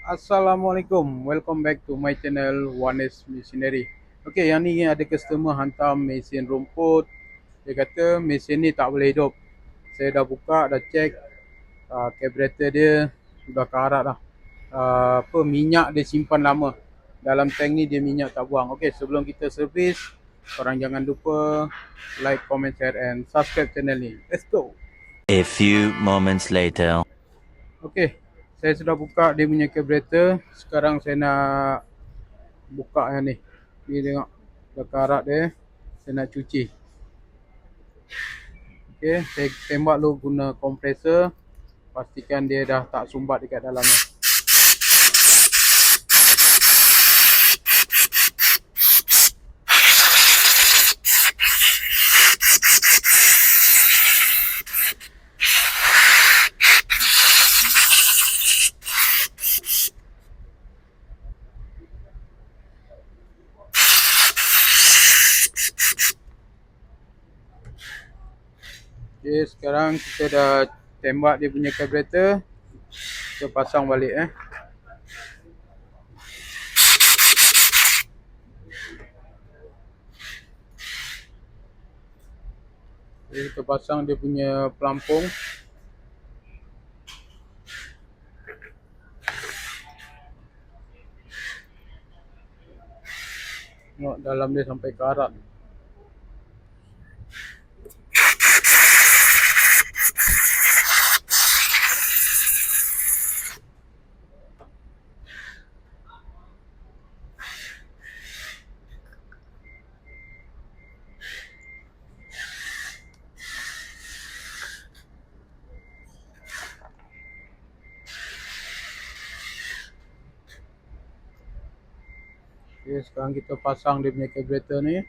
Assalamualaikum, welcome back to my channel One is Missionary. Okay, yang ni ada customer hantar mesin rumput. Dia kata mesin ni tak boleh hidup. Saya dah buka, dah check, carburetor dia sudah karat dah. Minyak dia simpan lama. Dalam tank ni dia minyak tak buang. Okay, sebelum kita servis, korang jangan lupa like, comment, share and subscribe channel ni. Let's go. A few moments later. Okay, saya sudah buka dia punya carburetor. Sekarang saya nak buka yang ni. Ni tengok dah karat dia. Saya nak cuci. Okey, saya tembak dulu guna kompresor. Pastikan dia dah tak sumbat dekat dalamnya. Okey, sekarang kita dah tembak dia punya carburetor. Kita pasang balik Jadi kita pasang dia punya pelampung. Tengok dalam dia sampai karat. Okey, sekarang kita pasang dia punya carburetor ni.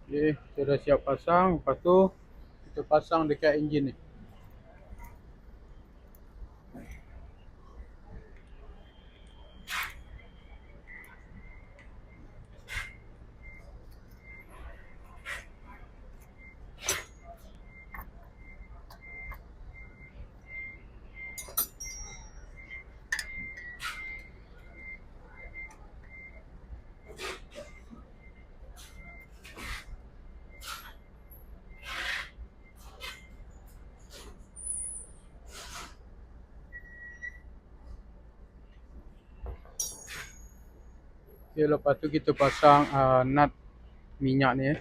Okey, kita dah siap pasang. Lepas tu kita pasang dekat enjin ni. Okay, lepas tu kita pasang nut minyak ni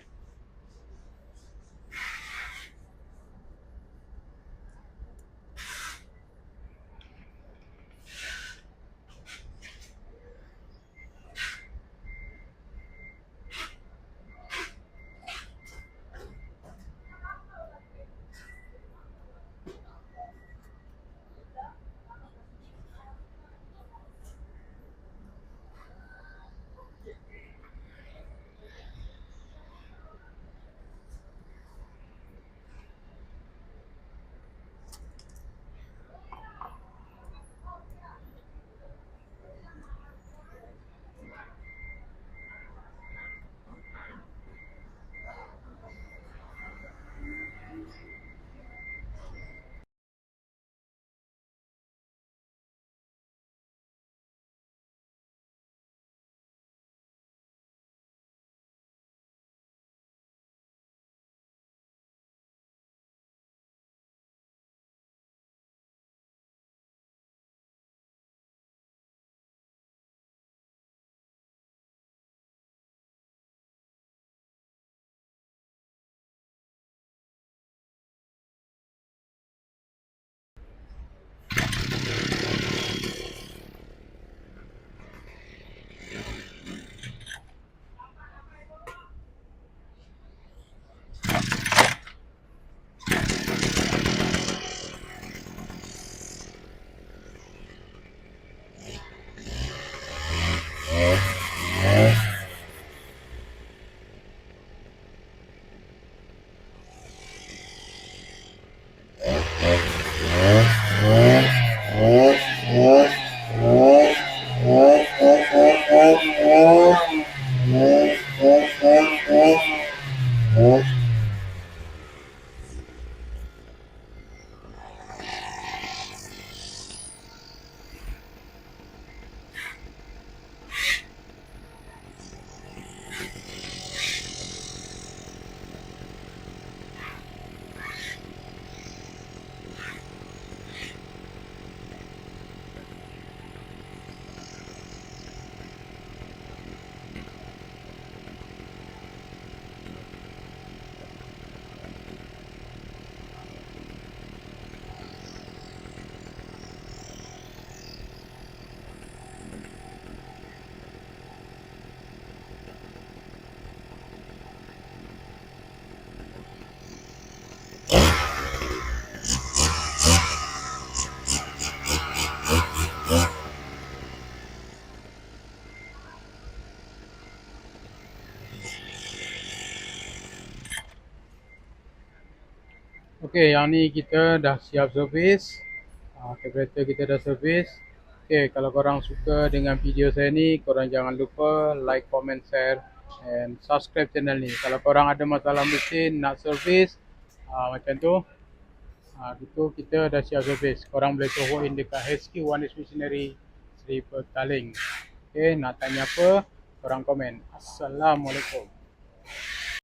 Okey, yang ni kita dah siap servis. Kereta kita dah servis. Okey, kalau korang suka dengan video saya ni, korang jangan lupa like, comment, share and subscribe channel ni. Kalau korang ada masalah mesin nak servis macam tu, itu kita dah siap servis. Korang boleh tolong in dekat HQ Wanis Machinery Seri Petaling. Okey, nak tanya apa? Korang komen. Assalamualaikum.